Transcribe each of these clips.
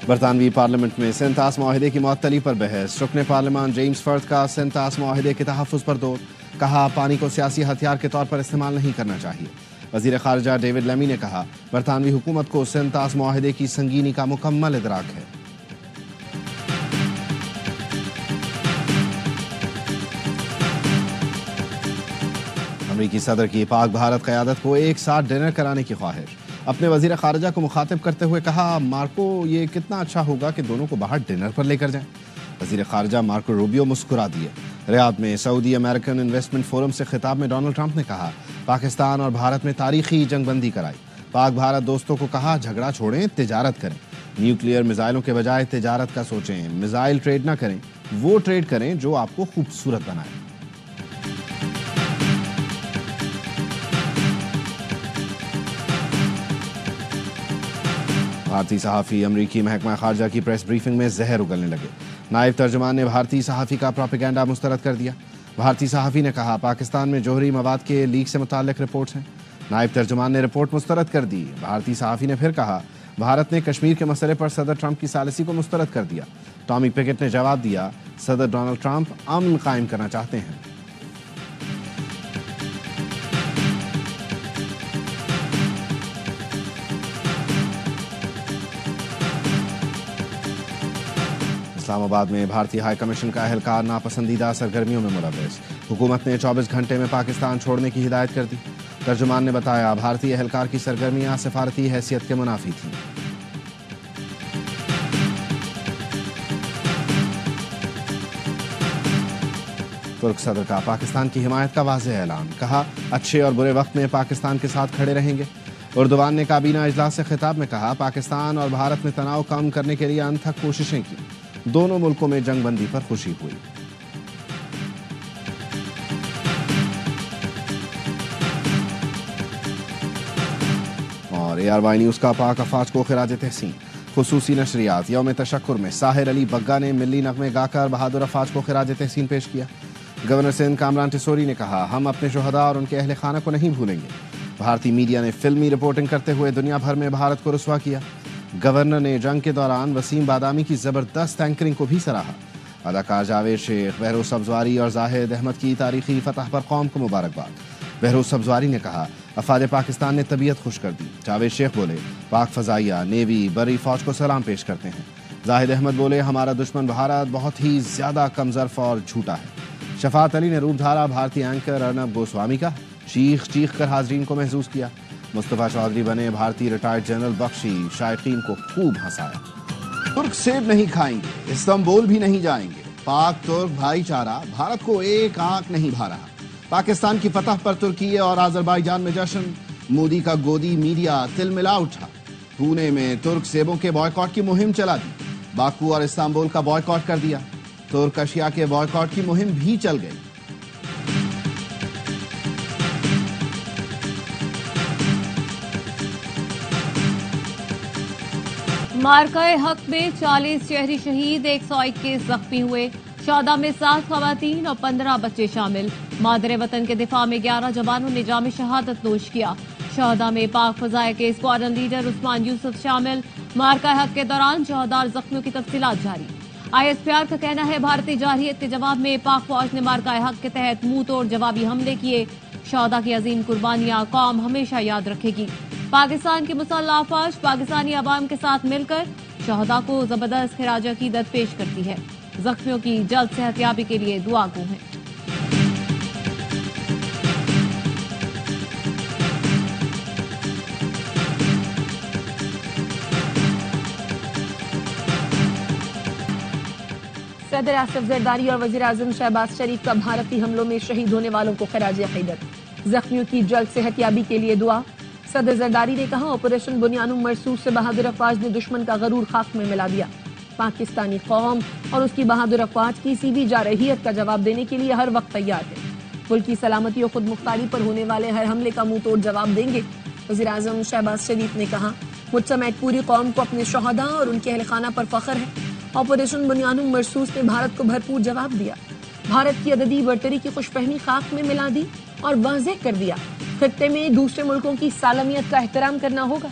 برطانوی پارلیمنٹ میں سینتاس معاہدے کی معطلی پر بحث، رکن پارلیمان جیمز فرتھ کا سینتاس معاہدے کے تحفظ پر دور، کہا پانی کو سیاسی ہتھیار کے طور پر استعمال نہیں کرنا چاہیے۔ وزیر خارجہ ڈیوڈ لیمی نے کہا برطانوی حکومت کو سینتاس معاہدے کی سنگینی کا مکمل ادراک ہے۔ امریکی صدر کی پاک بھارت قیادت کو ایک ساتھ ڈنر کرانے کی خواہش، اپنے وزیر خارجہ کو مخاطب کرتے ہوئے کہا مارکو یہ کتنا اچھا ہوگا کہ دونوں کو باہر ڈنر پر لے کر جائیں۔ وزیر خارجہ مارکو روبیو مسکرا دیے۔ ریاض میں سعودی امریکن انویسٹمنٹ فورم سے خطاب میں ڈونلڈ ٹرمپ نے کہا پاکستان اور بھارت میں تاریخی جنگ بندی کرائی، پاک بھارت دوستوں کو کہا جھگڑا چھوڑیں، تجارت کریں، نیوکلیئر میزائلوں کے بجائے تجارت کا سوچیں، میزائل ٹریڈ نہ کریں، وہ ٹریڈ کریں جو آپ کو خوبصورت بنائے۔ بھارتی صحافی امریکی محکمہ خارجہ کی پریس بریفنگ میں زہر اگلنے لگے، نائب ترجمان نے بھارتی صحافی کا پروپیگنڈا مسترد کر دیا۔ بھارتی صحافی نے کہا پاکستان میں جوہری مواد کے لیک سے متعلق رپورٹس ہیں، نائب ترجمان نے رپورٹ مسترد کر دی۔ بھارتی صحافی نے پھر کہا بھارت نے کشمیر کے مسئلے پر صدر ٹرمپ کی ثالثی کو مسترد کر دیا۔ ٹامی پیکٹ نے جواب دیا صدر ڈونلڈ ٹرمپ امن قائم کرنا چاہتے ہیں۔ اسلام آباد میں بھارتی ہائی کمیشن کا اہلکار ناپسندیدہ سرگرمیوں میں ملوث، حکومت نے 24 گھنٹے میں پاکستان چھوڑنے کی ہدایت کر دی۔ ترجمان نے بتایا بھارتی اہلکار کی سرگرمیاں سفارتی حیثیت کے منافی تھیں۔ ترک صدر کا پاکستان کی حمایت کا واضح اعلان، کہا اچھے اور برے وقت میں پاکستان کے ساتھ کھڑے رہیں گے۔ اردوان نے کابینہ اجلاس سے خطاب میں کہا پاکستان اور بھارت میں تناؤ کم کرنے کے لیے انتھک کوششیں کی، دونوں ملکوں میں جنگ بندی پر خوشی ہوئی۔ اور ARY نیوز کا پاک افواج کو خراج تحسین، خصوصی نشریات یوم تشکر میں ساحر علی بگا نے ملی نغمے گا کر بہادر افواج کو خراج تحسین پیش کیا۔ گورنر سندھ کامران ٹسوری نے کہا ہم اپنے شہداء اور ان کے اہل خانہ کو نہیں بھولیں گے۔ بھارتی میڈیا نے فلمی رپورٹنگ کرتے ہوئے دنیا بھر میں بھارت کو رسوا کیا۔ گورنر نے جنگ کے دوران وسیم بادامی کی زبردست اینکرنگ کو بھی سراہا۔ اداکار جاوید شیخ، بہروز سبزواری اور زاہد احمد کی تاریخی فتح پر قوم کو مبارکباد۔ بہروز سبزواری نے کہا افواج پاکستان نے طبیعت خوش کر دی۔ جاوید شیخ بولے پاک فضائیہ، نیوی، بری فوج کو سلام پیش کرتے ہیں۔ زاہد احمد بولے ہمارا دشمن بھارت بہت ہی زیادہ کمزرف اور جھوٹا ہے۔ شفاعت علی نے روپ دھارا بھارتی اینکر ارنب گوسوامی کا، چیخ چیخ کر حاضرین کو محظوظ کیا۔ مصطفیٰ چودھری بنے بھارتی ریٹائرڈ جنرل، بخشی، شائقین کو خوب ہنسایا۔ ترک سیب نہیں کھائیں گے، استنبول بھی نہیں جائیں گے، پاک ترک بھائی چارہ بھارت کو ایک آنکھ نہیں بھا رہا۔ پاکستان کی فتح پر ترکی اور آذربائیجان میں جشن، مودی کا گودی میڈیا تل ملا اٹھا۔ پونے میں ترک سیبوں کے بائیکاٹ کی مہم چلا دی، باکو اور استنبول کا بائیکاٹ کر دیا۔ ترک اشیاء کے بائیکاٹ کی مہم بھی چل گئی۔ مارکہ حق میں 40 شہری شہید، 121 زخمی ہوئے، شہداء میں 7 خواتین اور 15 بچے شامل۔ مادر وطن کے دفاع میں 11 جوانوں نے جام شہادت نوش کیا۔ شہداء میں پاک فضائیہ کے اسکواڈرن لیڈر عثمان یوسف شامل۔ مارکہ حق کے دوران شہداء اور زخمیوں کی تفصیلات جاری۔ ISPR کا کہنا ہے بھارتی جارحیت کے جواب میں پاک فوج نے مارکہ حق کے تحت منہ توڑ جوابی حملے کیے۔ شہداء کی عظیم قربانیاں قوم ہمیشہ یاد رکھے گی۔ پاکستان کی مسلح افواج پاکستانی عوام کے ساتھ مل کر شہداء کو زبردست خراج عقیدت پیش کرتی ہے۔ زخمیوں کی جلد صحت یابی کے لیے دعا گو ہیں۔ صدر آصف زرداری اور وزیر اعظم شہباز شریف کا بھارتی حملوں میں شہید ہونے والوں کو خراج عقیدت، زخمیوں کی جلد صحت یابی کے لیے دعا۔ صدر زرداری نے کہا آپریشن بنیانوں مرصوص سے بہادر افواج نے دشمن کا غرور خاک میں ملا دیا۔ پاکستانی قوم اور اس کی بہادر افواج کسی بھی جارحیت کا جواب دینے کے لیے ہر وقت تیار ہے۔ ملک کی سلامتی اور خود مختاری پر ہونے والے ہر حملے کا منہ توڑ جواب دیں گے۔ وزیر اعظم شہباز شریف نے کہا مجھ سمیت پوری قوم کو اپنے شہداء اور ان کے اہل خانہ پر فخر ہے۔ آپریشن بنیانوں مرصوص نے بھارت کو بھرپور جواب دیا، بھارت کی عددی برتری کی خوش فہمی خاک میں ملا دی اور واضح کر دیا خطے میں دوسرے ملکوں کی سالمیت کا احترام کرنا ہوگا۔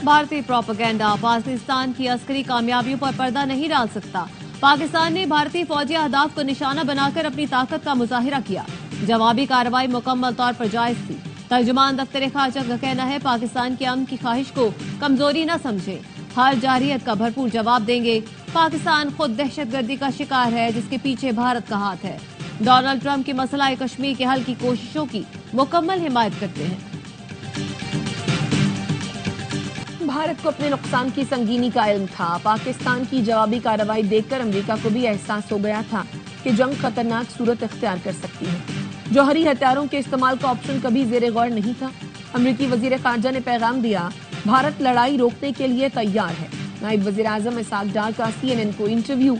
भारतीय प्रोपेगेंडा पाकिस्तान की अस्करी कामयाबियों पर पर्दा नहीं डाल सकता। पाकिस्तान ने भारतीय फौजी अहदाफ को निशाना बनाकर अपनी ताकत का मुजाहिरा किया। जवाबी कार्रवाई मुकम्मल तौर पर जायज थी। तर्जुमान दफ्तर खारजा का कहना है पाकिस्तान की अमन की ख्वाहिश को कमजोरी न समझे, हर जारहियत का भरपूर जवाब देंगे। पाकिस्तान खुद दहशतगर्दी का शिकार है जिसके पीछे भारत का हाथ है। डोनाल्ड ट्रंप की मसला कश्मीर के हल की कोशिशों की मुकम्मल हिमायत करते हैं। भारत को अपने नुकसान की संगीनी का इल्म था। पाकिस्तान की जवाबी कार्रवाई देखकर अमेरिका को भी एहसास हो गया था कि जंग खतरनाक सूरत इख्तियार कर सकती है। जौहरी हथियारों के इस्तेमाल का ऑप्शन कभी ज़ेरे गौर नहीं था। अमेरिकी वजीर खारजा ने पैगाम दिया, भारत लड़ाई रोकने के लिए तैयार है। नायब वजीर आजम इसहाक डार का CNN को इंटरव्यू,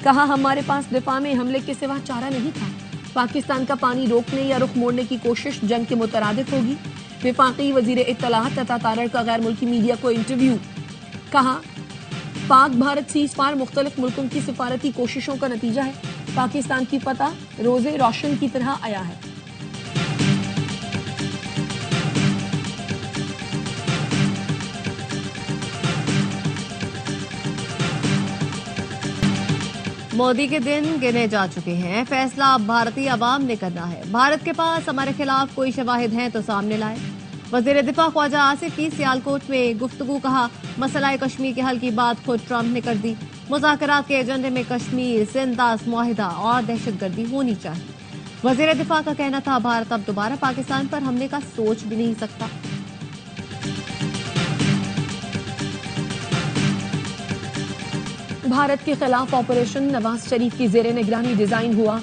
कहा हमारे पास दिफा में हमले के सिवा चारा नहीं था। पाकिस्तान का पानी रोकने या रुख मोड़ने की कोशिश जंग के मुतरादिफ होगी। वफाकी वजीर इत्तलात तथा तारड़ का गैर मुल्की मीडिया को इंटरव्यू, कहा पाक भारत सीज फायर मुख्तलिफ मुल्कों की सिफारती कोशिशों का नतीजा है। पाकिस्तान की फतह रोजे रोशन की तरह आया है। मोदी के दिन गिने जा चुके हैं, फैसला अब भारतीय अवाम ने करना है। भारत के पास हमारे खिलाफ कोई शवाहिद हैं तो सामने लाए। वजीर दिफा ख्वाजा आसिफ की सियालकोट में गुफ्तगू, कहा मसला कश्मीर के हल की बात खुद ट्रंप ने कर दी। मुज़ाकरात के एजेंडे में कश्मीर, सिंध मुआहिदा और दहशतगर्दी होनी चाहिए। वजीर दिफा का कहना था भारत अब दोबारा पाकिस्तान पर हमले का सोच भी नहीं सकता। भारत के खिलाफ ऑपरेशन नवाज शरीफ की ज़ेरे निगरानी डिजाइन हुआ।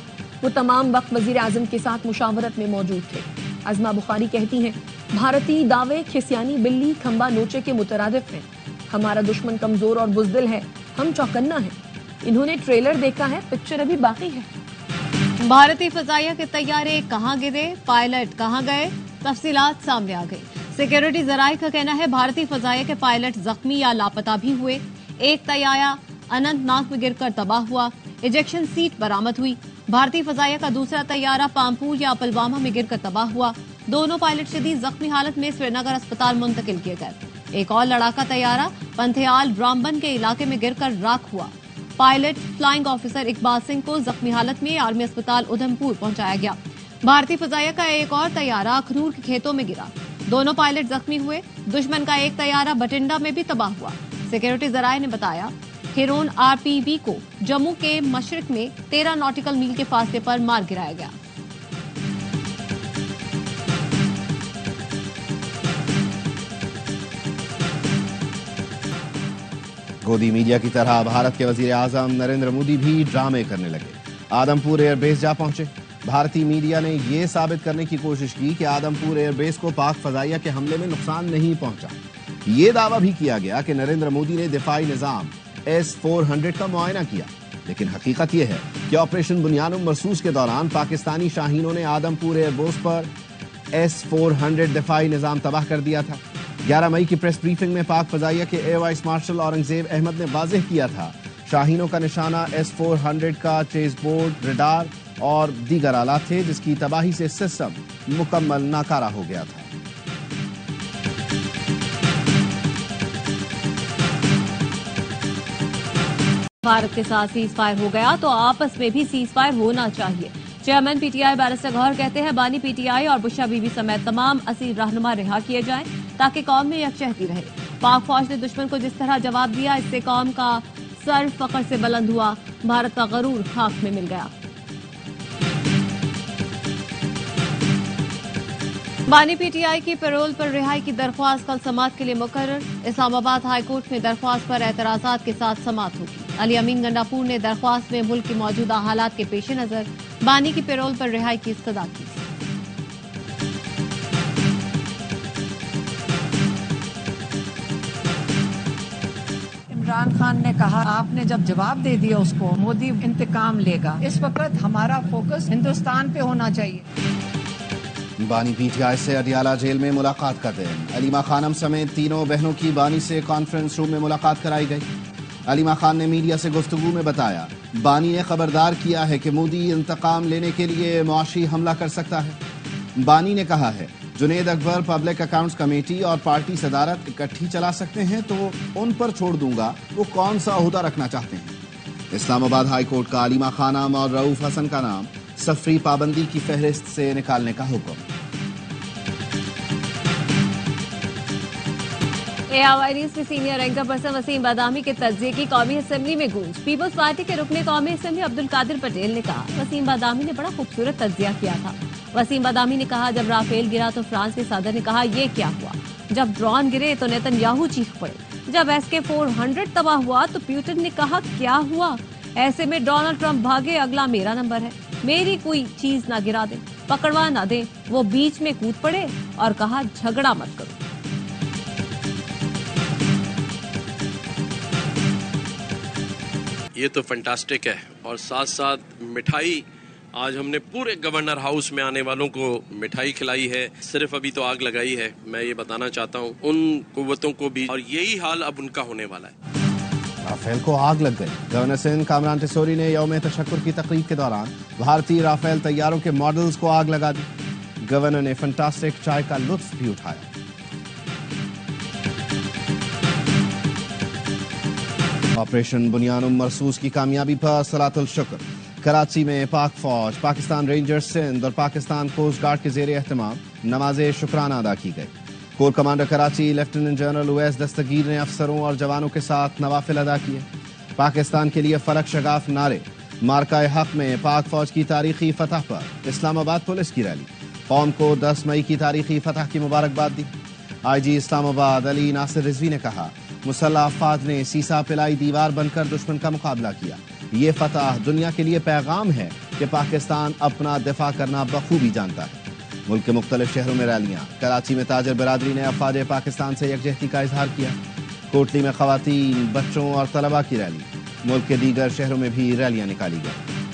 वो तमाम वक्त वजीर आजम के साथ मुशावरत में मौजूद थे। अज़मा बुखारी कहती हैं, भारतीय दावे खिसियानी बिल्ली खंबा नोचे के मुतरादिफ हैं। हमारा दुश्मन कमजोर और बुज़दिल है, हम चौकन्ना है। इन्होंने ट्रेलर देखा है, पिक्चर अभी बाकी है। भारतीय फजाइया के तैयारे कहां गिरे, पायलट कहां गए, तफसीलात सामने आ गई। सिक्योरिटी जराये का कहना है भारतीय फजाइया के पायलट जख्मी या लापता भी हुए। एक तैयारा अनंतनाग में गिरकर तबाह हुआ। इजेक्शन सीट बरामद हुई। भारतीय फजाइया का दूसरा तैयारा पामपुर या पुलवामा में गिरकर तबाह हुआ। दोनों पायलट शदीद जख्मी हालत में श्रीनगर अस्पताल मुंतकिल किए गए। एक और लड़ाका तैयारा पंथेयाल रामबन के इलाके में गिरकर राख हुआ। Pilot flying officer Iqbal Singh को जख्मी हालत में आर्मी अस्पताल उधमपुर पहुंचाया गया। भारतीय फजाइया का एक और तैयारा अखनूर के खेतों में गिरा। दोनों पायलट जख्मी हुए। दुश्मन का एक तैयारा बटिंडा में भी तबाह हुआ। सिक्योरिटी जराये ने बताया हिरोन RPV को जम्मू के मशरिक में 13 नॉटिकल मील के फासले पर मार गिराया गया। गोदी मीडिया की तरह भारत के वजीर आजम नरेंद्र मोदी भी ड्रामे करने लगे। आदमपुर एयरबेस जा पहुंचे। भारतीय मीडिया ने यह साबित करने की कोशिश की कि आदमपुर एयरबेस को पाक फजाइया के हमले में नुकसान नहीं पहुंचा। ये दावा भी किया गया कि नरेंद्र मोदी ने दिफाई निजाम S-400 का मुआयना किया, लेकिन हकीकत यह है कि ऑपरेशन बुनियानुम मरसूस के दौरान पाकिस्तानी शाहीनों ने आदमपुर एयरबेस पर S-400 दिफाई निजाम तबाह कर दिया था। 11 मई की प्रेस ब्रीफिंग में पाक फजाइया के air vice marshal Aurangzeb Ahmed ने वाज़ेह किया था शाहीनों का निशाना S-400 का चेज बोर्ड, रडार और दीगर आलात थे, जिसकी तबाही से सिस्टम मुकम्मल नाकारा हो गया था। भारत के साथ सीज फायर हो गया तो आपस में भी सीज फायर होना चाहिए। चेयरमैन PTI बैरिस्टर गौहर कहते हैं बानी PTI और बुशा बीबी समेत तमाम असीर रहनुमा रिहा किए जाएं ताकि कौम में यकजहती रहे। पाक फौज ने दुश्मन को जिस तरह जवाब दिया, इससे कौम का सर फख्र से बुलंद हुआ। भारत का गरूर खाक में मिल गया। बानी PTI की पैरोल पर रिहाई की दरख्वास्त कल समाअत के लिए मुकर्रर। इस्लामाबाद हाई कोर्ट में दरख्वास्त पर एतराजात के साथ समाअत होगी। अली अमीन गंडापुर ने दरख्वास्त में मुल्क के मौजूदा हालात के पेश नजर बानी की पैरोल पर रिहाई की इस्तदा की। इमरान खान ने कहा आपने जब जवाब दे दिया उसको, मोदी इंतकाम लेगा। इस वक्त हमारा फोकस हिंदुस्तान पे होना चाहिए। बानी PTI से अडियाला जेल में मुलाकात का दिन। अलीमा खानम समेत तीनों बहनों की बानी से कॉन्फ्रेंस रूम में मुलाकात कराई गई। अलीमा खान ने मीडिया से गुफ्तगू में बताया बानी ने खबरदार किया है कि मोदी इंतकाम लेने के लिए मुआशी हमला कर सकता है। बानी ने कहा है Junaid Akbar public accounts committee और पार्टी सदारत इकट्ठी चला सकते हैं तो उन पर छोड़ दूंगा वो कौन सा ओहदा रखना चाहते हैं। इस्लामाबाद हाई कोर्ट का अलीमा खान नाम और रऊफ हसन का नाम सफरी पाबंदी की फहरिस्त से निकालने का हुक्म। ARY न्यूज के सीनियर एंकर पर्सन वसीम बादामी के तज्जिए की कौमी असेंबली में गूंज। पीपल्स पार्टी के रुकने कौमी असेंबली अब्दुल कादिर पटेल ने कहा वसीम बादामी ने बड़ा खूबसूरत तज्जिया किया था। वसीम बादामी ने कहा जब राफेल गिरा तो फ्रांस के सदर ने कहा ये क्या हुआ, जब ड्रोन गिरे तो नेतन्याहू चीख पड़े, जब SK-400 तबाह हुआ तो पुतिन ने कहा क्या हुआ। ऐसे में डोनाल्ड ट्रंप भागे, अगला मेरा नंबर है, मेरी कोई चीज ना गिरा दे, पकड़वा ना दे। वो बीच में कूद पड़े और कहा झगड़ा मत करो। ये तो फैंटास्टिक है। और साथ साथ मिठाई, आज हमने पूरे गवर्नर हाउस में आने वालों को मिठाई खिलाई है। सिर्फ अभी तो आग लगाई है, मैं ये बताना चाहता हूँ उन कुव्वतों को भी, और यही हाल अब उनका होने वाला है। राफेल को आग लग गई। गवर्नर सिंध कामरान टिसोरी ने यौम तशक्कुर की तकरीब के दौरान भारतीय राफेल तैयारों के मॉडल्स को आग लगा दी। गवर्नर ने फैंटास्टिक चाय का लुत्फ भी उठाया। ऑपरेशन बुनियानुम मरसूस की कामयाबी पर सलातुल शुक्र। कराची में पाक फौज, पाकिस्तान रेंजर्स सिंध और पाकिस्तान कोस्ट गार्ड के जेर एहतमाम नमाज शुक्राना अदा की गई। Core commander Karachi lieutenant general Uwais Dastgir ने अफसरों और जवानों के साथ नवाफिल अदा किए। पाकिस्तान के लिए फलक शगाफ नारे, मार्का हक में पाक फौज की तारीखी फतह पर इस्लामाबाद पुलिस की रैली, कौम को 10 मई की तारीखी फतह की मुबारकबाद दी। IG इस्लामाबाद अली नासिर रिजवी ने कहा मुसल्लह अफवाद ने सीसा पिलाई दीवार बनकर दुश्मन का मुकाबला किया। ये फतह दुनिया के लिए पैगाम है कि पाकिस्तान अपना दिफा करना बखूबी जानता है। मुल्क के मुख्तलिफ शहरों में रैलियां। कराची में ताजर बिरादरी ने अफवाज पाकिस्तान से यकजहती का इजहार किया। कोटली में खवातीन, बच्चों और तलबा की रैली। मुल्क के दीगर शहरों में भी रैलियां निकाली गई।